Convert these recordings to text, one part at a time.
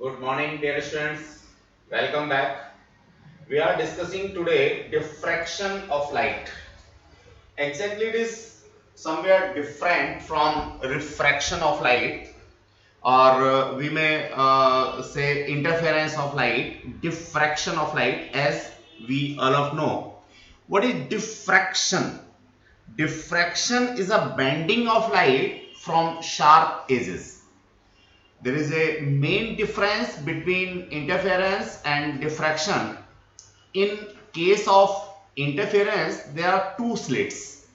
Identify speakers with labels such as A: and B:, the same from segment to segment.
A: Good morning, dear students. Welcome back. We are discussing today diffraction of light. Exactly, it is somewhere different from refraction of light, or we may say interference of light, diffraction of light, as we all of know. What is diffraction? Diffraction is a bending of light from sharp edges. There is a main difference between interference and diffraction. In case of interference, there are two slits.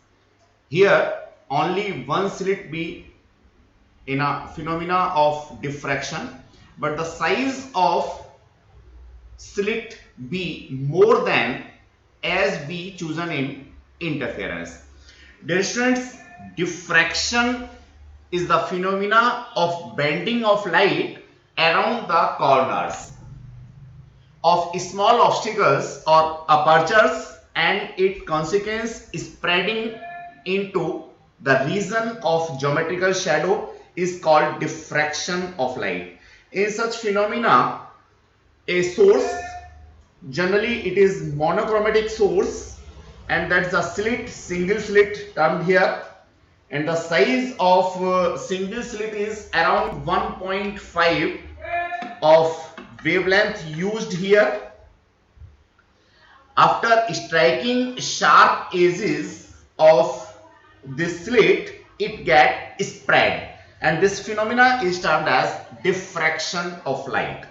A: Here, only one slit be in a phenomena of diffraction, but the size of slit be more than as be chosen in interference. Dear students, diffraction is the phenomena of bending of light around the corners of small obstacles or apertures, and its consequence spreading into the region of geometrical shadow is called diffraction of light. In such phenomena, a source, generally it is monochromatic source, and that's a slit, single slit termed here, and the size of single slit is around 1.5 of wavelength used here. After striking sharp edges of this slit, it gets spread, and this phenomena is termed as diffraction of light.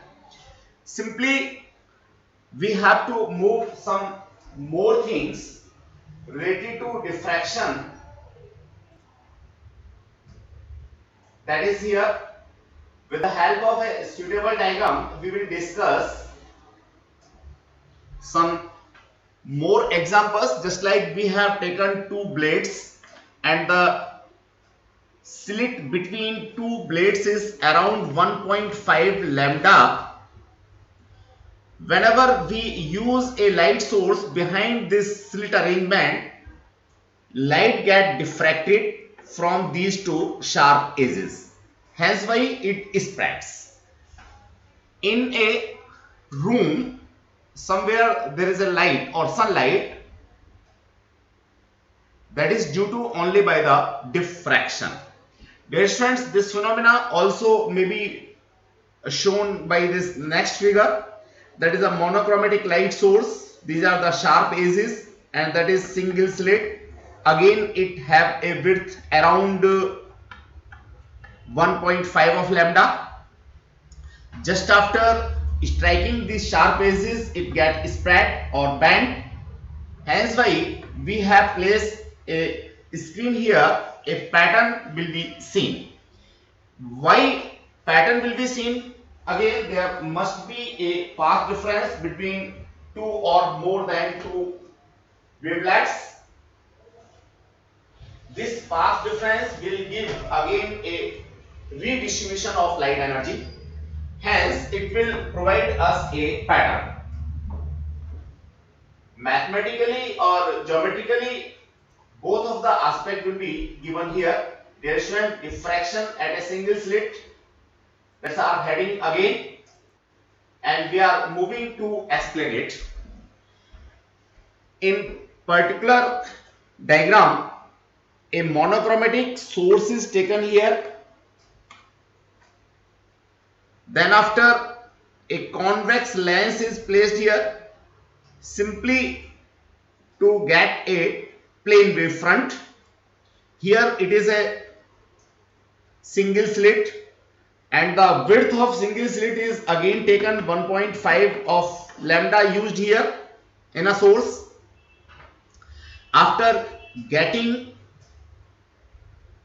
A: Simply, we have to move some more things related to diffraction, that is here. With the help of a suitable diagram, we will discuss some more examples. Just like we have taken two blades, and the slit between two blades is around 1.5 lambda. Whenever we use a light source behind this slit arrangement, light get diffracted from these two sharp edges, hence why it spreads. In a room, somewhere there is a light or sunlight, that is due to only by the diffraction. Dear students, this phenomena also may be shown by this next figure. That is a monochromatic light source. These are the sharp edges, and that is single slit. Again, it have a width around 1.5 of lambda. Just after striking these sharp edges, it gets spread or bent. Hence why we have placed a screen here. A pattern will be seen. Why pattern will be seen? Again, there must be a path difference between two or more than two wavelengths. This path difference will give again a redistribution of light energy. Hence, it will provide us a pattern. Mathematically or geometrically, both of the aspect will be given here. There is a diffraction at a single slit. That's our heading again, and we are moving to explain it. In particular diagram, a monochromatic source is taken here. Then after, a convex lens is placed here, simply to get a plane wave front. Here it is a single slit, and the width of single slit is again taken 1.5 of lambda used here in a source. After getting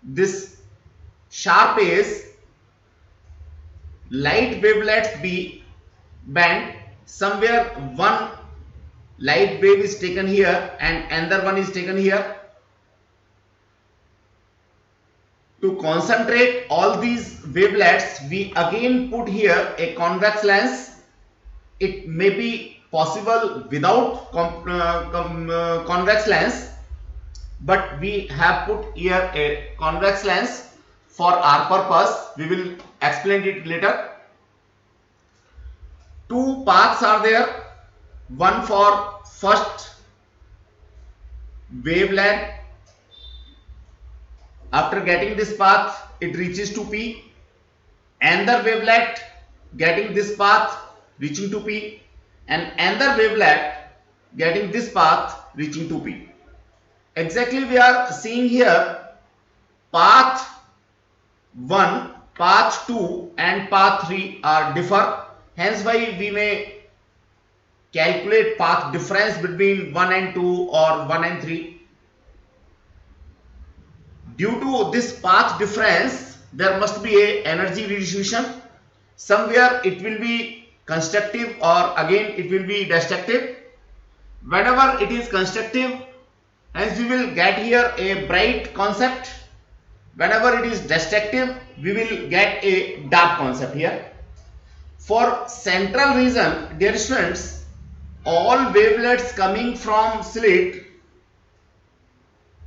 A: this sharp edge, light wavelets be bent. Somewhere one light wave is taken here and another one is taken here. To concentrate all these wavelets, we again put here a convex lens. It may be possible without convex lens, but we have put here a convex lens for our purpose. We will explain it later. two paths are there, one for first wavelength. After getting this path, it reaches to P. Another wavelength getting this path reaching to P, and another wavelength getting this path reaching to P. Exactly, we are seeing here path 1, path 2 and path 3 are differ. Hence why we may calculate path difference between 1 and 2 or 1 and 3. Due to this path difference, there must be a energy redistribution. Somewhere it will be constructive or again it will be destructive. Whenever it is constructive, hence we will get here a bright concept. Whenever it is destructive, we will get a dark concept here. For central region, dear students, all wavelets coming from slit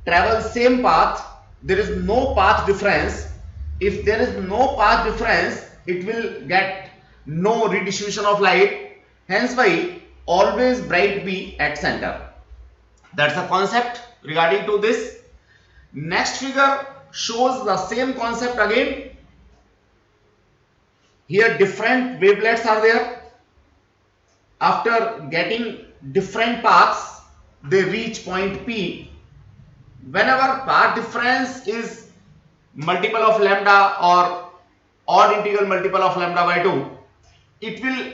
A: travel same path. There is no path difference. If there is no path difference, it will get no redistribution of light. Hence why always bright be at center. That's the concept regarding to this. Next figure shows the same concept again. Here different wavelets are there. After getting different paths, they reach point P. Whenever path difference is multiple of lambda or odd integral multiple of lambda by 2, it will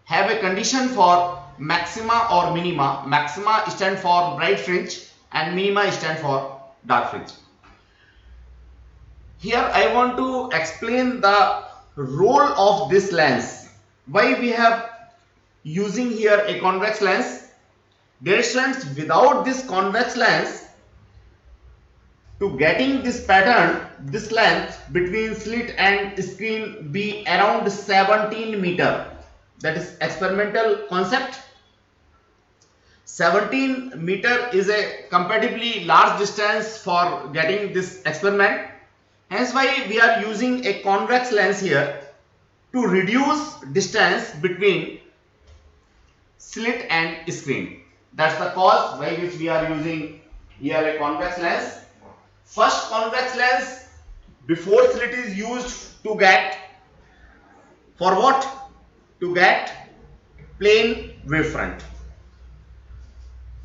A: have a condition for maxima or minima. Maxima stand for bright fringe and minima stand for dark fringe. Here I want to explain the role of this lens. Why we have using here a convex lens. Dear students, without this convex lens, to getting this pattern, this length between slit and screen be around 17 meter. That is experimental concept. 17 meter is a comparatively large distance for getting this experiment. Hence why we are using a convex lens here to reduce distance between slit and screen. That's the cause why which we are using here a convex lens. First convex lens before slit is used to get, for what? To get plane wavefront.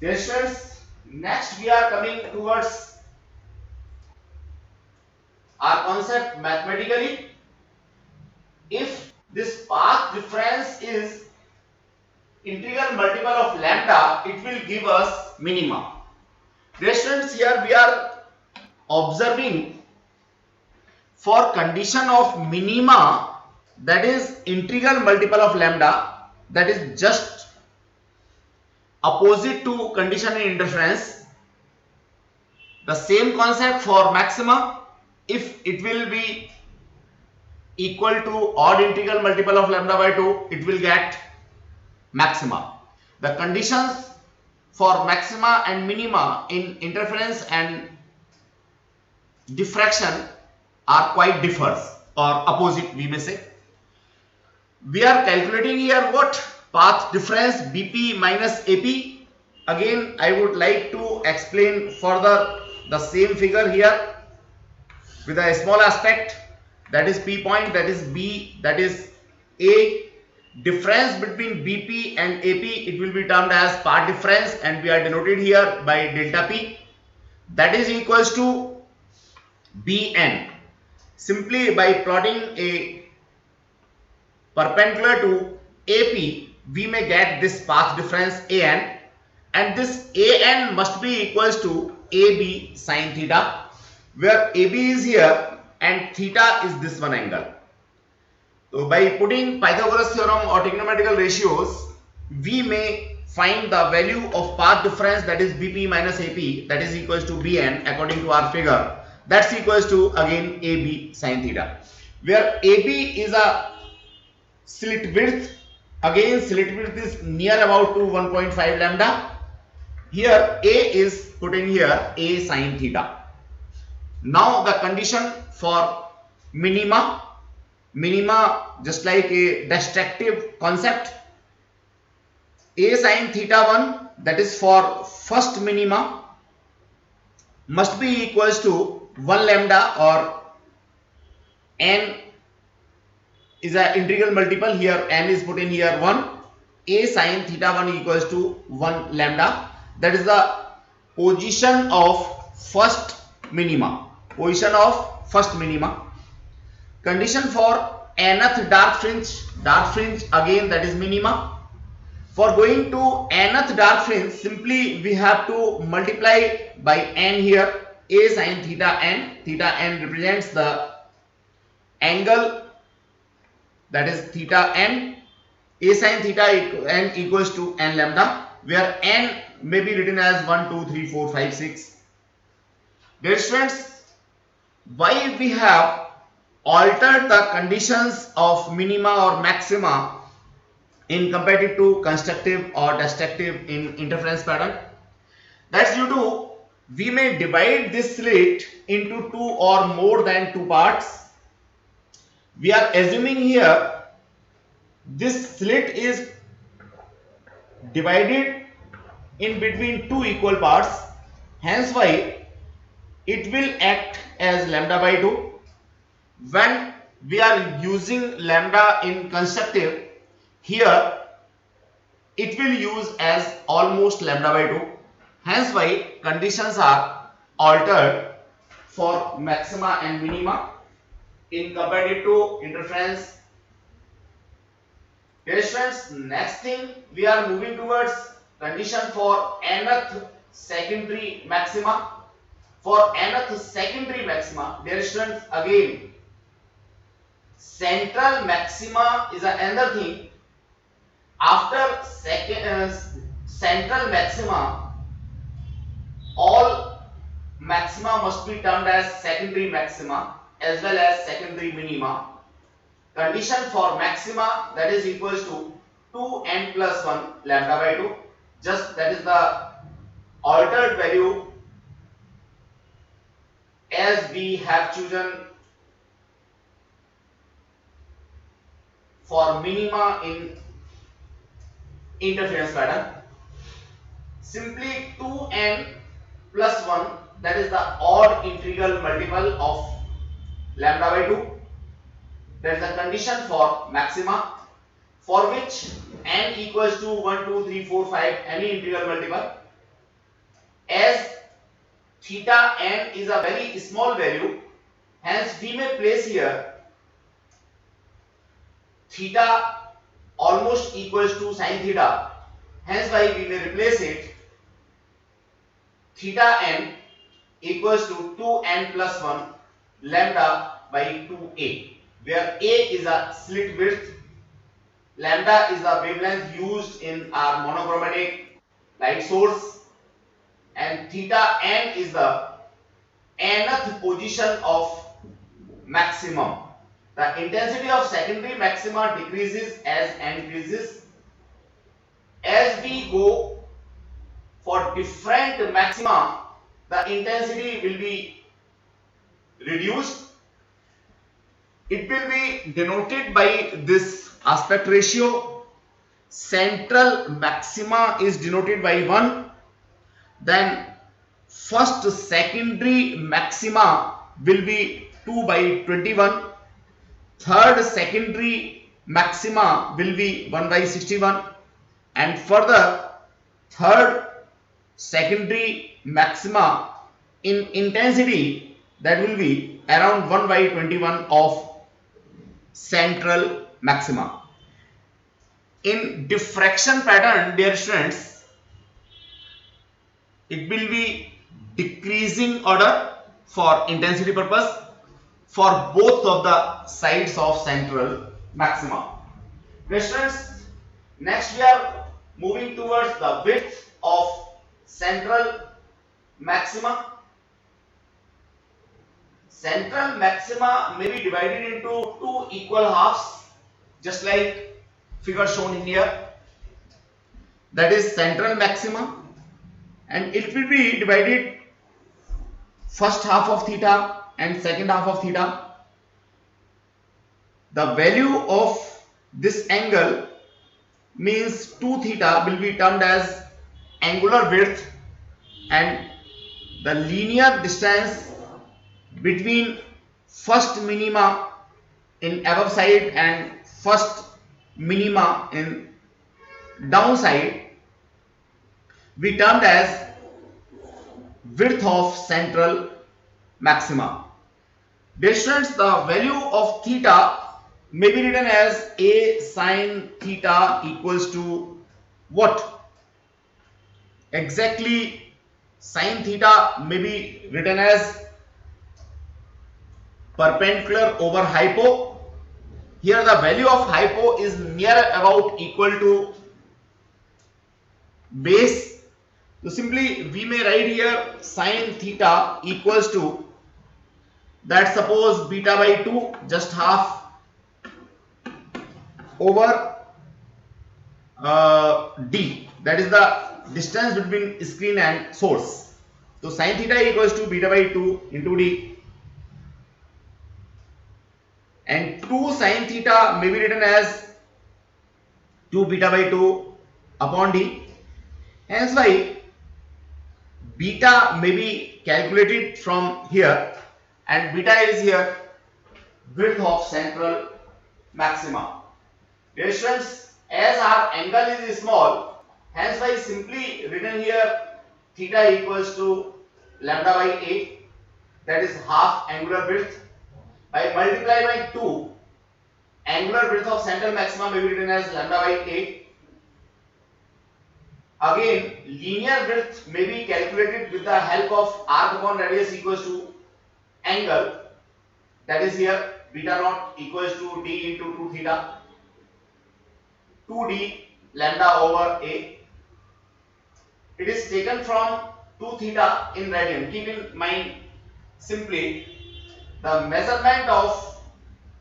A: Dear students, next we are coming towards our concept mathematically. If this path difference is integral multiple of lambda, it will give us minima. Dear students, here we are observing for condition of minima, that is integral multiple of lambda, that is just opposite to condition in interference. The same concept for maxima. If it will be equal to odd integral multiple of lambda by 2, it will get maxima. The conditions for maxima and minima in interference and diffraction are quite differs or opposite, we may say. We are calculating here what? Path difference BP minus AP. Again, I would like to explain further the same figure here with a small aspect, that is P point, that is B, that is A. Difference between BP and AP, it will be termed as path difference, and we are denoted here by delta P. That is equals to Bn. Simply by plotting a perpendicular to AP, we may get this path difference An, and this An must be equals to AB sin theta, where AB is here and theta is this one angle. So by putting Pythagoras theorem or trigonometrical ratios, we may find the value of path difference, that is BP minus AP, that is equals to Bn according to our figure. That's equals to again AB sin theta, where AB is a slit width. Again, slit width is near about to 1.5 lambda. Here A is put in here A sin theta. Now the condition for minima. minima just like a destructive concept. A sin theta 1, that is for first minima, must be equals to 1 lambda, or n is an integral multiple. Here n is put in here 1. A sin theta 1 equals to 1 lambda. That is the position of first minima. Position of first minima. Condition for nth dark fringe. Dark fringe again, that is minima. For going to nth dark fringe, simply we have to multiply by n here. A sin theta n. Theta n represents the angle, that is theta n. A sin theta n equals to n lambda, where n may be written as 1, 2, 3, 4, 5, 6. Dear students, why we have altered the conditions of minima or maxima in comparative to constructive or destructive in interference pattern? That's due to we may divide this slit into 2 or more than 2 parts. We are assuming here this slit is divided in between 2 equal parts, hence why it will act as lambda by 2. When we are using lambda in constructive, here it will use as almost lambda by 2, hence why conditions are altered for maxima and minima in comparative to interference. Dear students, next thing we are moving towards condition for nth secondary maxima. For nth secondary maxima, dear students, again central maxima is another thing. After central maxima, all maxima must be termed as secondary maxima as well as secondary minima. Condition for maxima, that is equals to 2n plus 1 lambda by 2. Just that is the altered value as we have chosen for minima in interference pattern. Simply 2n plus 1, that is the odd integral multiple of lambda by 2. That is the condition for maxima, for which n equals to 1, 2, 3, 4, 5, any integral multiple. As theta n is a very small value, hence we may place here theta almost equals to sin theta, hence why we may replace it theta n equals to 2n plus 1 lambda by 2a, where a is a slit width, lambda is the wavelength used in our monochromatic light source, and theta n is the nth position of maximum. The intensity of secondary maxima decreases as n increases. As we go for different maxima, the intensity will be reduced. It will be denoted by this aspect ratio. Central maxima is denoted by 1. Then first secondary maxima will be 2 by 21. Third secondary maxima will be 1 by 61. And further, third secondary maxima in intensity, that will be around 1 by 21 of central maxima. In diffraction pattern, dear students, it will be decreasing order for intensity purpose for both of the sides of central maxima. Dear students, next we are moving towards the width of central maxima. Central maxima may be divided into 2 equal halves, just like figure shown in here. That is central maxima, and it will be divided first half of theta and second half of theta. the value of this angle means 2 theta will be termed as angular width, and the linear distance between first minima in above side and first minima in downside we termed as width of central maxima. Dear students, the value of theta may be written as a sine theta equals to what? Exactly, sine theta may be written as perpendicular over hypo. Here the value of hypo is near about equal to base. So simply we may write here sine theta equals to that, suppose beta by 2 just half over d, that is the distance between screen and source. So sine theta equals to beta by 2 into d, and 2 sine theta may be written as 2 beta by 2 upon d. Hence why beta may be calculated from here, and beta is here width of central maxima. Dear students, as our angle is small, hence why simply written here theta equals to lambda by 8, that is half angular width, by multiply by 2, angular width of central maxima may be written as lambda by 8. Again, linear width may be calculated with the help of arc upon radius equals to angle, that is here beta naught equals to d into 2 theta, 2d lambda over a. It is taken from 2 theta in radian. Keep in mind simply the measurement of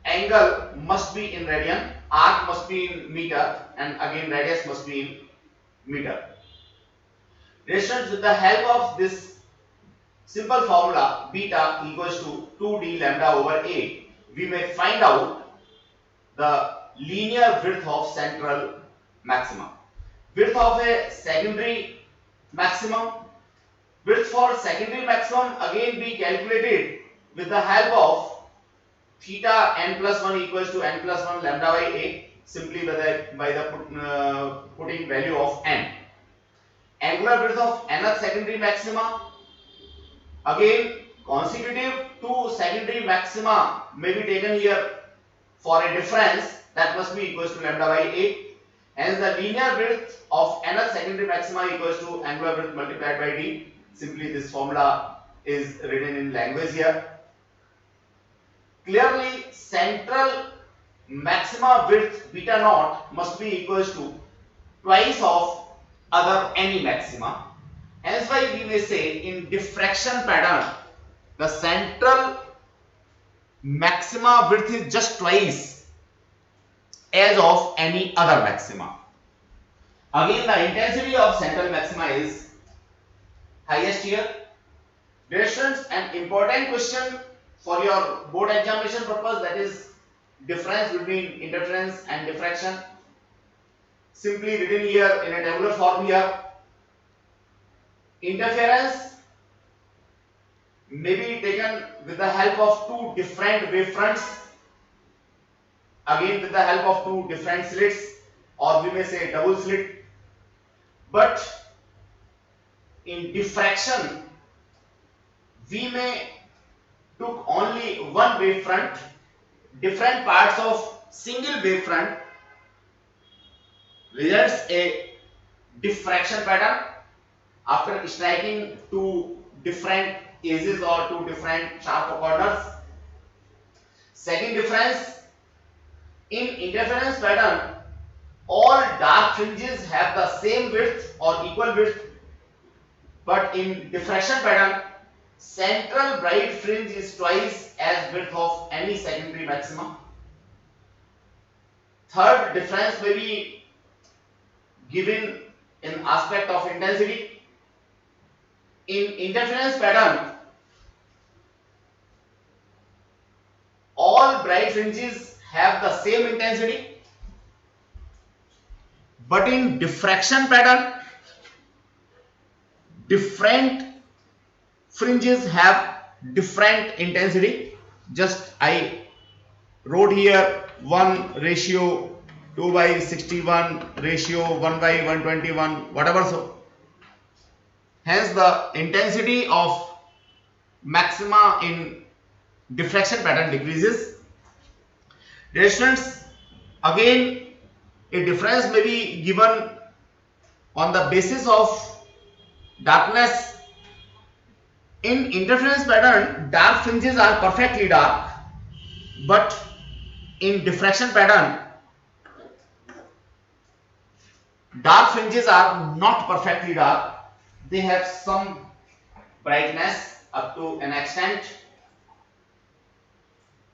A: angle must be in radian, arc must be in meter, and again radius must be in meter. Students, with the help of this simple formula beta equals to 2d lambda over a, we may find out the linear width of central maximum. Width of a secondary maximum. Width for secondary maximum again be calculated with the help of theta n plus 1 equals to n plus 1 lambda by a, simply by the putting value of n. Angular width of nth secondary maxima, again consecutive to secondary maxima may be taken here for a difference that must be equals to lambda by a. Hence the linear width of nth secondary maxima equals to angular width multiplied by d. Simply this formula is written in language here. Clearly central maxima width beta naught must be equals to twice of other any maxima. Hence why we may say in diffraction pattern the central maxima width is just twice as of any other maxima. Again the intensity of central maxima is highest here. Dear students, an important question for your board examination purpose, that is difference between interference and diffraction, simply written here in a tabular form here. Interference may be taken with the help of two different wavefronts, again with the help of two different slits, or we may say double slit. But in diffraction we may took only one wavefront, different parts of single wavefront results a diffraction pattern after striking two different edges or two different sharp corners. Second difference, in interference pattern all dark fringes have the same width or equal width, but in diffraction pattern central bright fringe is twice as width of any secondary maxima. Third difference may be given in aspect of intensity. In interference pattern all bright fringes have the same intensity, but in diffraction pattern, different fringes have different intensity. Just I wrote here 1 ratio 2 by 61 ratio 1 by 121, whatever. So hence the intensity of maxima in diffraction pattern decreases. Dear students, again a difference may be given on the basis of darkness. In interference pattern, dark fringes are perfectly dark, but in diffraction pattern, dark fringes are not perfectly dark. They have some brightness up to an extent.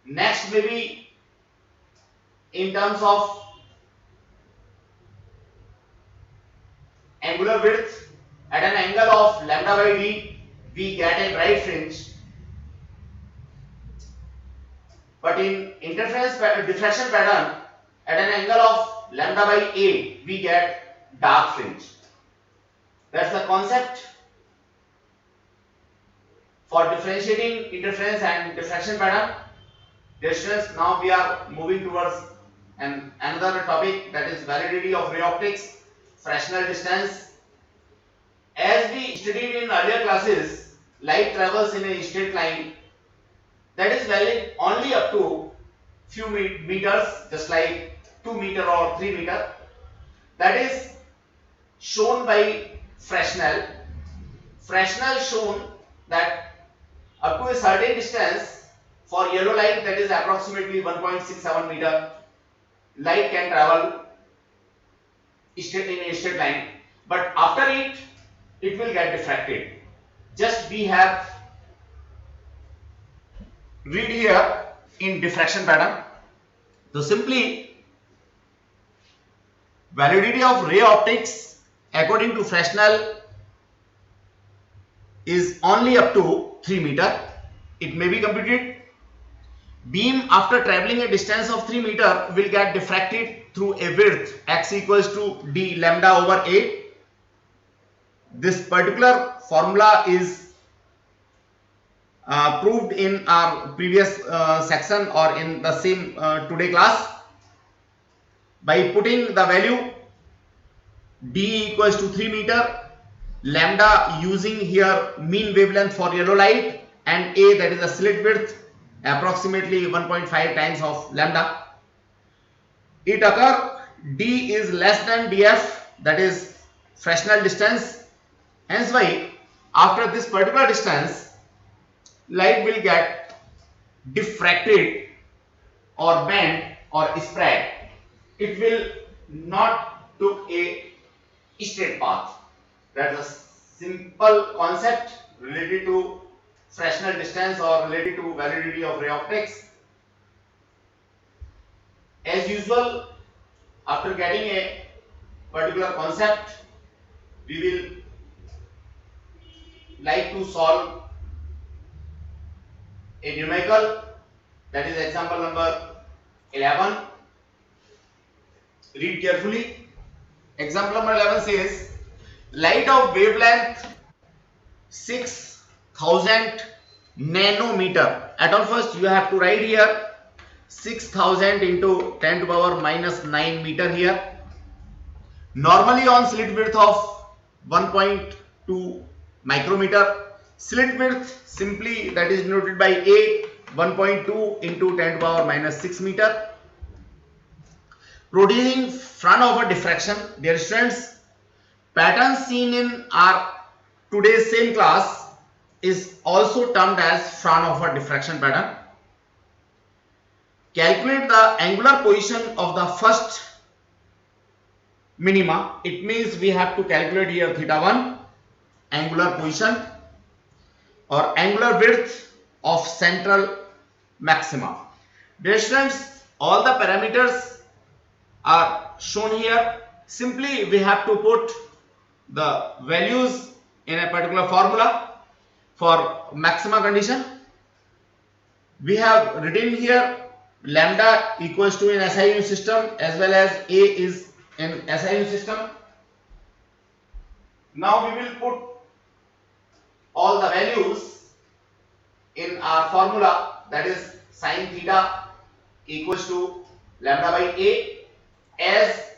A: Next, maybe in terms of angular width, at an angle of lambda by d, we get a bright fringe. But in diffraction pattern, at an angle of lambda by a, we get dark fringe. That's the concept for differentiating interference and diffraction pattern. Dear students, now we are moving towards another topic, that is validity of ray optics, Fresnel distance. As we studied in earlier classes, light travels in a straight line that is valid only up to few meters, just like 2 meter or 3 meter. That is shown by Fresnel. Fresnel shown that up to a certain distance, for yellow light, that is approximately 1.67 meter, light can travel in a straight line, but after it will get diffracted. Just we have read here in diffraction pattern. So simply, validity of ray optics according to Fresnel is only up to 3 meter. It may be computed. Beam after traveling a distance of 3 meter will get diffracted through a width x equals to d lambda over a. This particular formula is proved in our previous section or in the same today class by putting the value d equals to 3 meter, lambda using here mean wavelength for yellow light, and a, that is the slit width, approximately 1.5 times of lambda. It occur d is less than df, that is Fresnel distance. Hence why after this particular distance, light will get diffracted or bent or spread. It will not took a straight path. That's a simple concept related to Fresnel distance or related to validity of ray optics. As usual, after getting a particular concept, we will like to solve a numerical, that is example number 11. Read carefully. Example number 11 says, light of wavelength 6000 nanometer. At all first you have to write here 6000 into 10 to power minus 9 meter here. Normally on slit width of 1.2 micrometer. Slit width simply that is denoted by a, 1.2 into 10 to power minus 6 meter. Producing Fraunhofer diffraction. Dear students, pattern seen in our today's same class is also termed as Fraunhofer diffraction pattern. Calculate the angular position of the first minima. It means we have to calculate here theta 1 angular position or angular width of central maxima. Dear students, all the parameters are shown here. Simply we have to put the values in a particular formula for maxima condition. We have written here lambda equals to in SI unit system as well as A is in SI unit system. Now we will put all the values in our formula, that is sin theta equals to lambda by A. As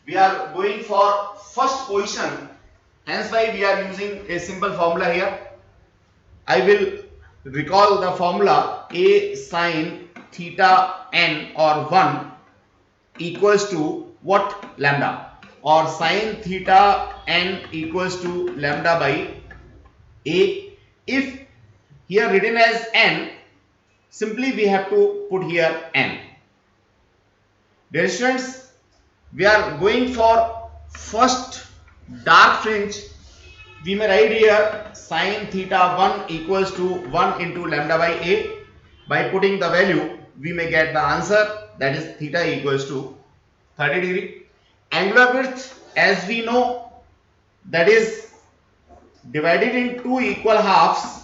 A: we are going for first position, hence why we are using a simple formula here. I will recall the formula: A sin theta n or 1 equals to what? Lambda, or sin theta n equals to lambda by A. If here written as n, simply we have to put here n. Dear students, we are going for first dark fringe. We may write here sin theta 1 equals to 1 into lambda by A. By putting the value, we may get the answer, that is theta equals to 30 degree. Angular width, as we know, that is divided in two equal halves.